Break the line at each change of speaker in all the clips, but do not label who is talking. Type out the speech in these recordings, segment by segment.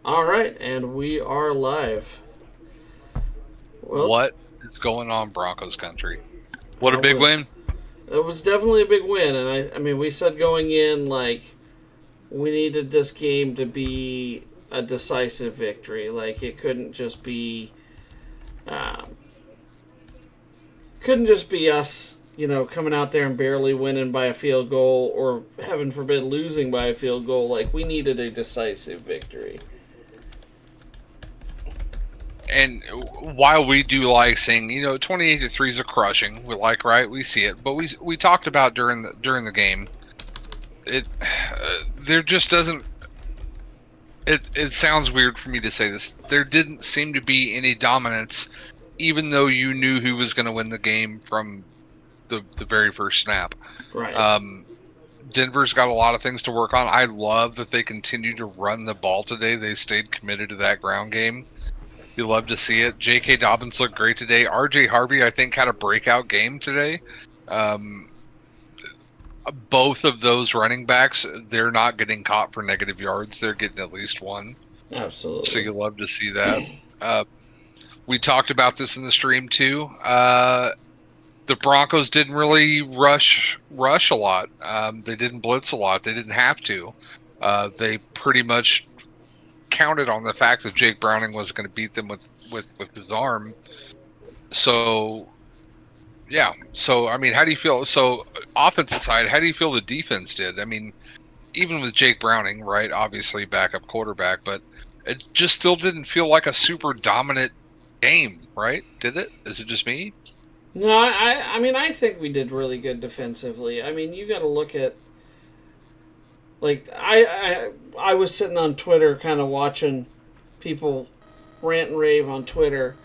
All right, and we are live. Well,
What is going on, Broncos country? What a
I
big
was
win.
it was definitely a big win, and I mean we said going in like we needed this game to be a decisive victory. Like it um, couldn't just be us, coming out there and barely winning by a field goal, or heaven forbid losing by a field goal. Like we needed a decisive victory.
And while we do like saying, 28-3 is a crushing, we like, right? We see it, but we talked about during the game, it there just doesn't. It sounds weird for me to say this. There didn't seem to be any dominance, even though you knew who was going to win the game from the very first snap.
Right.
Um, Denver's got a lot of things to work on. I love that they continue to run the ball today. They stayed committed to that ground game. You love to see it. J.K. Dobbins looked great today. R.J. Harvey, I think, had a breakout game today. Um, both of those running backs, they're not getting caught for negative yards. They're getting at least one. So
Absolutely.
you love to see that. Uh, we talked about this in the stream too. The Broncos didn't really rush a lot. They didn't blitz a lot. They didn't have to. They pretty much counted on the fact that Jake Browning was going to beat them with his arm. So yeah. So I mean, how do you feel? So offensive side, how do you feel the defense did? I mean, even with Jake Browning, right? Obviously backup quarterback, but it just still didn't feel like a super dominant game, right? Did it? Is it just me?
No, I mean, I think we did really good defensively. I mean, you got to look at like I was sitting on Twitter, kind of watching people rant and rave on Twitter.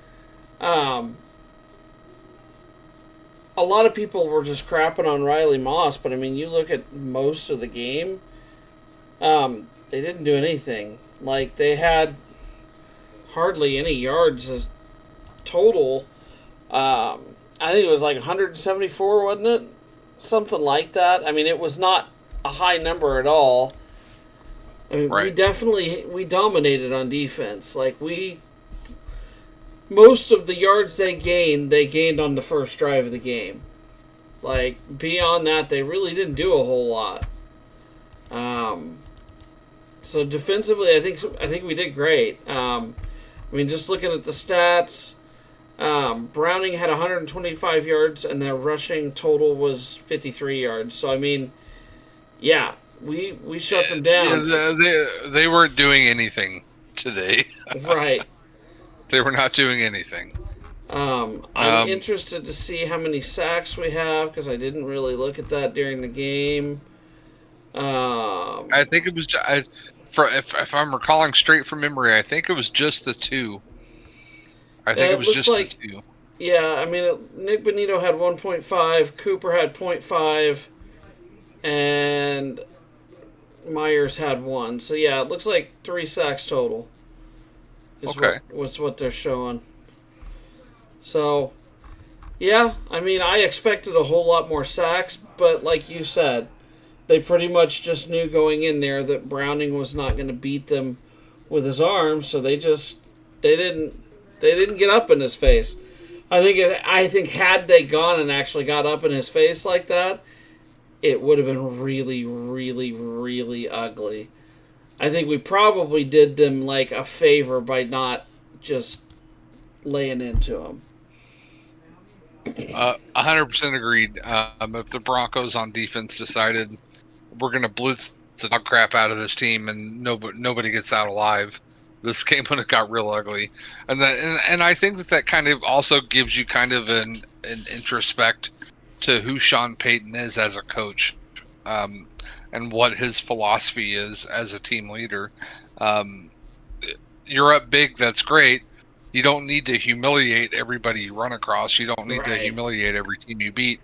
Um, a lot of people were just crapping on Riley Moss, but I mean, you look at most of the game, they didn't do anything. Like they had hardly any yards as total. I think it was like 174, wasn't it? Something like that. I mean, it was not a high number at all. I mean,
Right.
we dominated on defense. Like we most of the yards they gained on the first drive of the game. Like beyond that, they really didn't do a whole lot. Um, so defensively, I think we did great. I mean, just looking at the stats, Browning had 125 yards, and their rushing total was 53 yards. So I mean, yeah, we shut them
Yeah,
down. So,
they weren't doing anything today.
right.
They were not doing anything.
I'm
Um,
interested to see how many sacks we have because I didn't really look at that during the game. Um,
I think it was. If I'm recalling straight from memory, I think it was just the two. I think it
it
was
looks
just the
like,
two.
yeah, I mean, Nick Benito had 1.5, Cooper had point 0.5, and Myers had one. So yeah, it looks like 3 sacks total is
Okay.
what they're showing. So yeah, I mean, I expected a whole lot more sacks, but like you said, they pretty much just knew going in there that Browning was not going to beat them with his arm, so they didn't they didn't get up in his face. I think had they gone and actually got up in his face like that, it would have been really really ugly. I think we probably did them like a favor by not just laying into him.
100% agreed. If the Broncos on defense decided we're going to blitz the dog crap out of this team and nobody gets out alive, this game would have got real ugly. And I think that kind of also gives you kind of an introspect to who Sean Payton is as a coach, um, and what his philosophy is as a team leader. Um, you're up big, that's great. You don't need to humiliate everybody you run across. You don't need to
Right,
humiliate every team you beat.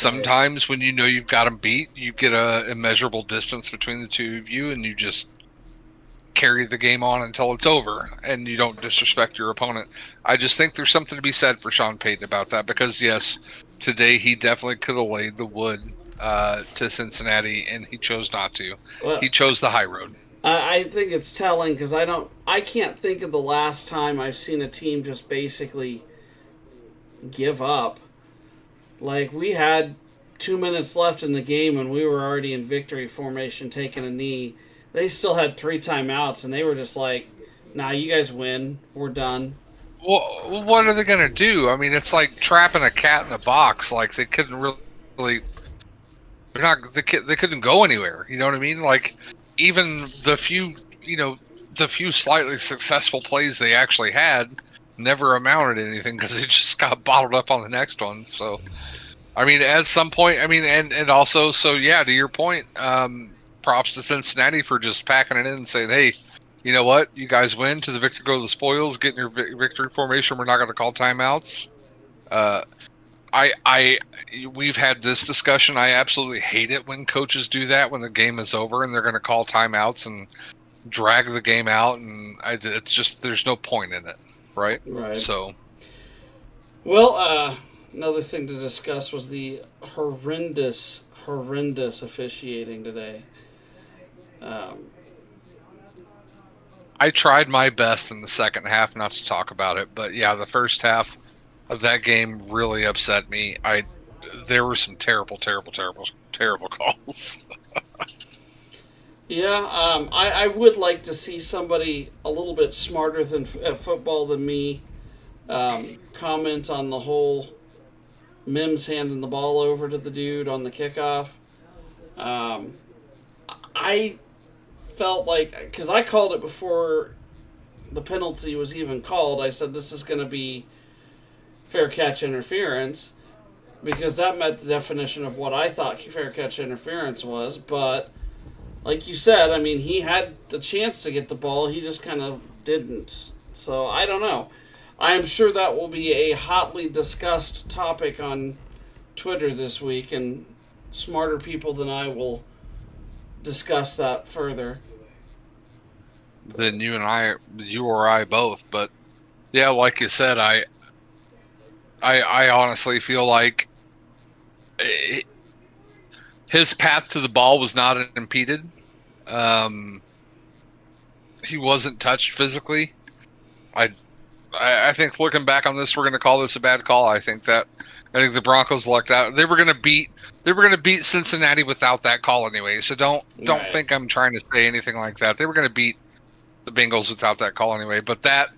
right.
Sometimes when you know you've got them beat, you get a immeasurable distance between the two of you, and you just carry the game on until it's over, and you don't disrespect your opponent. I just think there's something to be said for Sean Payton about that, because yes, today he definitely could have laid the wood to Cincinnati, and he chose not to.
Well,
He chose the high road.
I think it's telling because I can't think of the last time I've seen a team just basically give up. Like we had 2 minutes left in the game and we were already in victory formation taking a knee. They still had 3 timeouts and they were just like, "Nah, you guys win. We're done."
Well, what are they going to do? I mean, it's like trapping a cat in a box. Like they couldn't really, they couldn't go anywhere. You know what I mean? Like even the few slightly successful plays they actually had never amounted to anything because they just got bottled up on the next one. So, I mean, at some point, I mean, and also, so yeah, to your point, props to Cincinnati for just packing it in and saying, hey, you know what? You guys win. To the victor go the spoils. Get in your victory formation. We're not going to call timeouts. We've had this discussion. I absolutely hate it when coaches do that when the game is over and they're going to call timeouts and drag the game out, and it's just there's no point in it, right?
Right.
So,
well, another thing to discuss was the horrendous officiating today.
I tried my best in the second half not to talk about it, but yeah, the first half of that game really upset me. There were some terrible calls.
Yeah, I would like to see somebody a little bit smarter at football than me comment on the whole Mims handing the ball over to the dude on the kickoff. I felt like, because I called it before the penalty was even called, I said this is going to be fair catch interference because that met the definition of what I thought fair catch interference was, but like you said, I mean, he had the chance to get the ball. He just kind of didn't. So, I don't know. I am sure that will be a hotly discussed topic on Twitter this week, and smarter people than I will discuss that further.
Than you or I both. But, yeah, like you said, I honestly feel like his path to the ball was not impeded. He wasn't touched physically. I think looking back on this, we're going to call this a bad call. I think the Broncos lucked out. They were going to beat Cincinnati without that call anyway. So don't think I'm trying to say anything like that. They were going to beat the Bengals without that call anyway. But that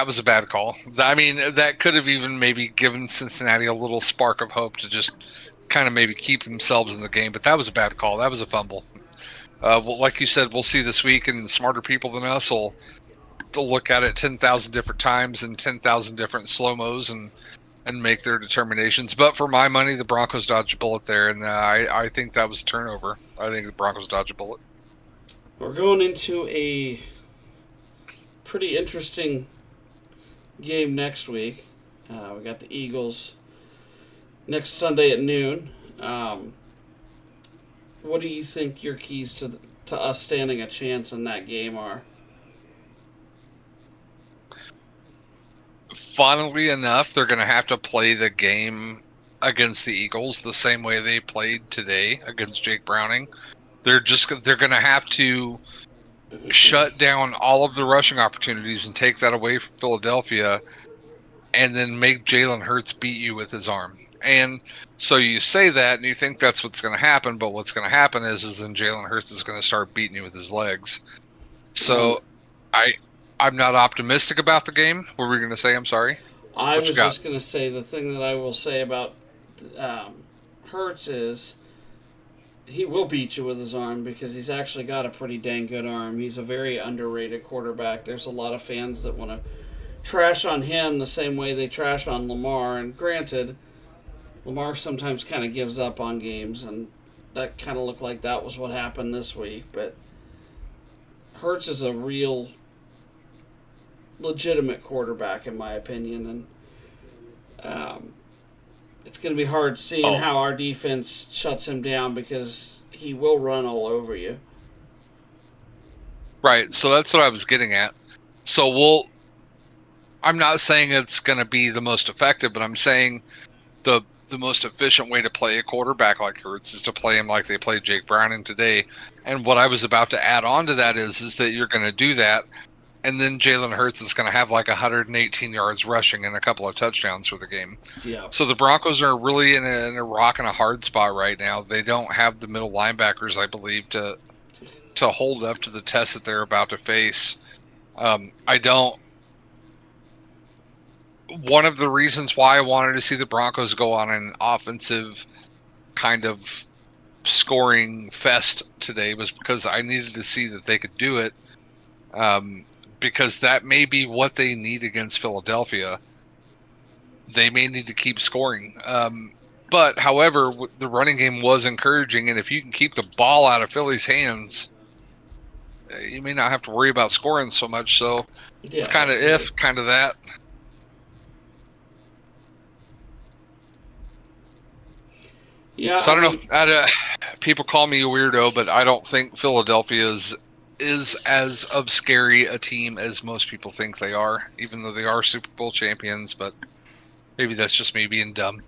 was a bad call. I mean, that could have even maybe given Cincinnati a little spark of hope to just kind of maybe keep themselves in the game. But that was a bad call. That was a fumble. Well, like you said, we'll see this week, and smarter people than us will look at it 10,000 different times and 10,000 different slow-mos and make their determinations. But for my money, the Broncos dodged a bullet there, and I think that was a turnover. I think the Broncos dodged a bullet.
We're going into a pretty interesting game next week. We got the Eagles next Sunday at noon. What do you think your keys to us standing a chance in that game are?
Funnily enough, they're going to have to play the game against the Eagles the same way they played today against Jake Browning. They're going to have to shut down all of the rushing opportunities and take that away from Philadelphia, and then make Jalen Hurts beat you with his arm. And so you say that and you think that's what's going to happen, but what's going to happen is then Jalen Hurts is going to start beating you with his legs. So I'm not optimistic about the game. What were we going to say? I'm sorry.
I was just going to say the thing that I will say about Hurts is he will beat you with his arm because he's actually got a pretty dang good arm. He's a very underrated quarterback. There's a lot of fans that want to trash on him the same way they trash on Lamar. And granted, Lamar sometimes kind of gives up on games, and that kind of looked like that was what happened this week. But Hurts is a real legitimate quarterback, in my opinion, and it's going to be hard seeing how our defense shuts him down because he will run all over you.
Right, so that's what I was getting at. So I'm not saying it's going to be the most effective, but I'm saying the the most efficient way to play a quarterback like Hurts is to play him like they played Jake Browning today. And what I was about to add on to that is that you're going to do that, and then Jalen Hurts is going to have like 118 yards rushing and a couple of touchdowns for the game.
Yeah.
So the Broncos are really in a rock and a hard spot right now. They don't have the middle linebackers, I believe, to hold up to the test that they're about to face. I don't. One of the reasons why I wanted to see the Broncos go on an offensive kind of scoring fest today was because I needed to see that they could do it, because that may be what they need against Philadelphia. They may need to keep scoring. But, however, the running game was encouraging, and if you can keep the ball out of Philly's hands, you may not have to worry about scoring so much. So it's kind of if, kind of that.
Yeah.
So I don't know. People call me a weirdo, but I don't think Philadelphia is as of scary a team as most people think they are, even though they are Super Bowl champions. But maybe that's just me being dumb.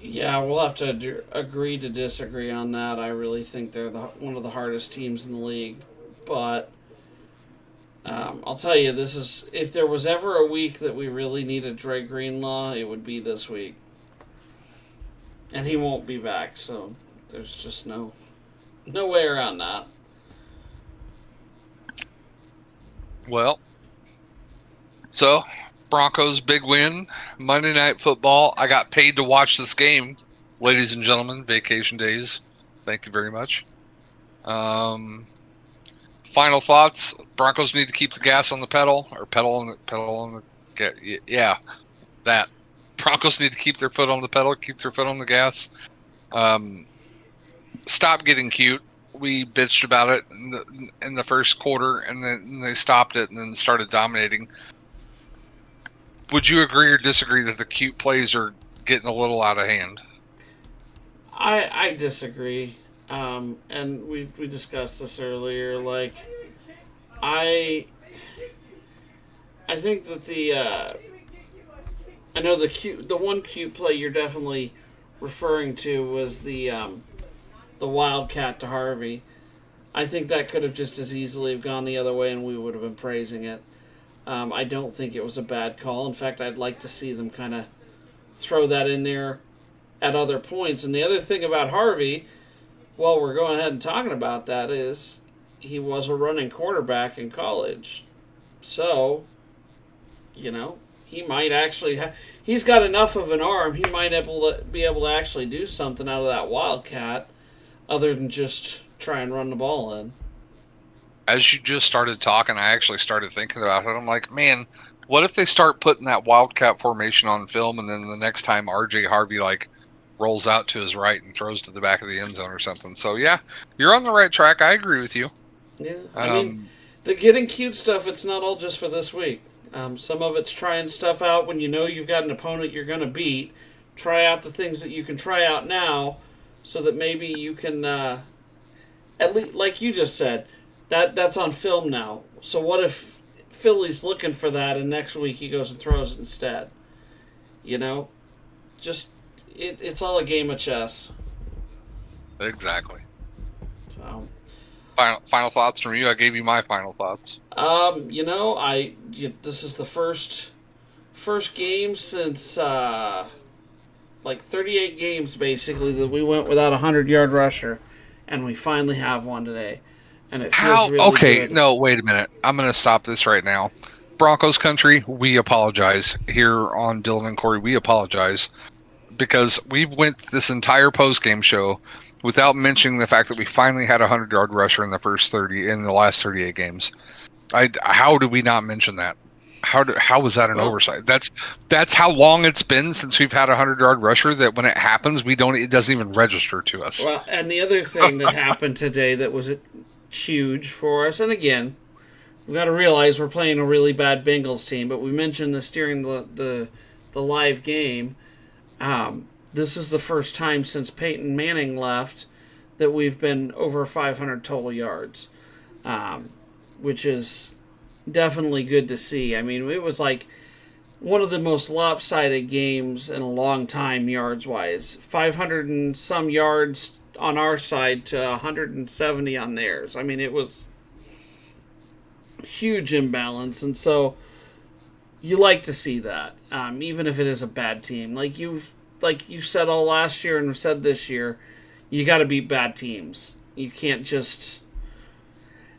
Yeah, we'll have to agree to disagree on that. I really think they're one of the hardest teams in the league. But I'll tell you, this is, if there was ever a week that we really needed Dre Greenlaw, it would be this week. And he won't be back, so there's just no way around that.
Well, so Broncos big win, Monday Night Football. I got paid to watch this game, ladies and gentlemen. Vacation days. Thank you very much. Final thoughts: Broncos need to keep the gas on the pedal, or pedal on the yeah, that. Broncos need to keep their foot on the pedal, keep their foot on the gas. Stop getting cute. We bitched about it in the first quarter, and then they stopped it and then started dominating. Would you agree or disagree that the cute plays are getting a little out of hand?
I disagree. And we discussed this earlier. Like, I think that I know the one cute play you're definitely referring to was the wildcat to Harvey. I think that could have just as easily have gone the other way, and we would have been praising it. I don't think it was a bad call. In fact, I'd like to see them kind of throw that in there at other points. And the other thing about Harvey, while we're going ahead and talking about that, is he was a running quarterback in college. So, he might actually he's got enough of an arm, he might be able to actually do something out of that wildcat other than just try and run the ball in.
As you just started talking, I actually started thinking about it. I'm like, man, what if they start putting that wildcat formation on film, and then the next time RJ Harvey rolls out to his right and throws to the back of the end zone or something? So yeah, you're on the right track. I agree with you.
Yeah, I mean, the getting cute stuff, it's not all just for this week. Some of it's trying stuff out when you know you've got an opponent you're going to beat. Try out the things that you can try out now, so that maybe you can, at least, like you just said, that's on film now. So what if Philly's looking for that, and next week he goes and throws it instead? Just it's all a game of chess.
Exactly.
So.
Final thoughts from you. I gave you my final thoughts.
This is the first game since 38 games basically that we went without a 100-yard rusher, and we finally have one today, and it feels really good.
No, wait a minute. I'm going to stop this right now. Broncos country, we apologize here on Dylan and Corey. We apologize because we went this entire post-game show without mentioning the fact that we finally had a 100-yard rusher in the last 38 games. How did we not mention that? How was that an oversight? That's how long it's been since we've had a 100-yard rusher that when it happens, it doesn't even register to us.
Well, and the other thing that happened today that was huge for us, and again, we've got to realize we're playing a really bad Bengals team, but we mentioned this during the live game. This is the first time since Peyton Manning left that we've been over 500 total yards, which is definitely good to see. I mean, it was like one of the most lopsided games in a long time, yards wise. 500 and some yards on our side to 170 on theirs. I mean, it was huge imbalance, and so you like to see that, even if it is a bad team. Like you said all last year and said this year, you got to beat bad teams. You can't just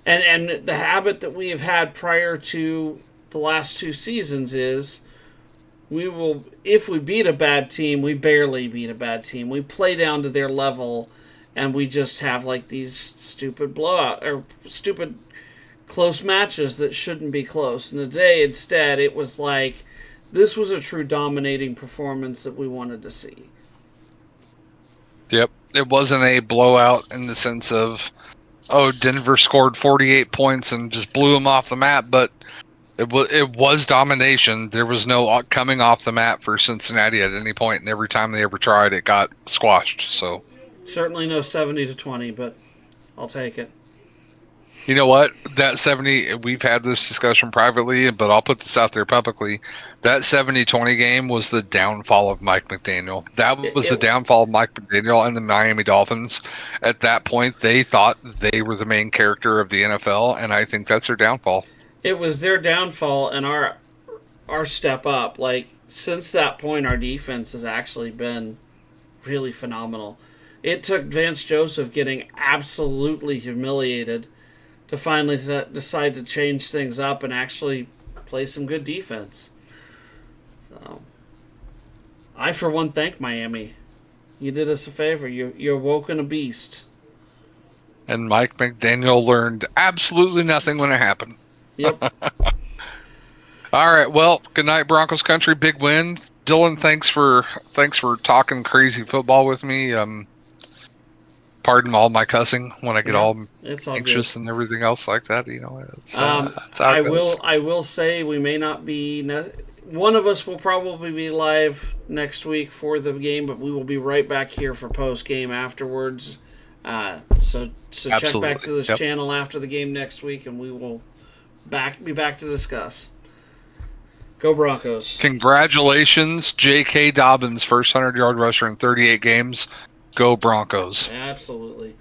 and the habit that we have had prior to the last two seasons is we will, if we beat a bad team, we barely beat a bad team. We play down to their level, and we just have like these stupid blowout or stupid close matches that shouldn't be close. And today, instead, it was like this was a true dominating performance that we wanted to see.
Yep. It wasn't a blowout in the sense of, oh, Denver scored 48 points and just blew them off the map, but it was domination. There was no coming off the map for Cincinnati at any point, and every time they ever tried, it got squashed. So
certainly no 70-20, but I'll take it.
You know what? That 70, we've had this discussion privately, but I'll put this out there publicly. That 70-20 game was the downfall of Mike McDaniel. That was the downfall of Mike McDaniel and the Miami Dolphins. At that point, they thought they were the main character of the NFL, and I think that's their downfall.
It was their downfall and our step up. Like, since that point, our defense has actually been really phenomenal. It took Vance Joseph getting absolutely humiliated to finally decide to change things up and actually play some good defense. So, I, for one, thank Miami. You did us a favor. You awoken a beast.
And Mike McDaniel learned absolutely nothing when it happened.
Yep.
All right. Well, good night, Broncos country. Big win. Dylan, thanks for talking crazy football with me. Pardon all my cussing when I get all anxious and everything else like that. You know, it's
I will say we may not be. One of us will probably be live next week for the game, but we will be right back here for post game afterwards. So check back to this channel after the game next week, and we will be back to discuss. Go Broncos!
Congratulations, J.K. Dobbins, first 100-yard rusher in 38 games. Go Broncos!
Absolutely.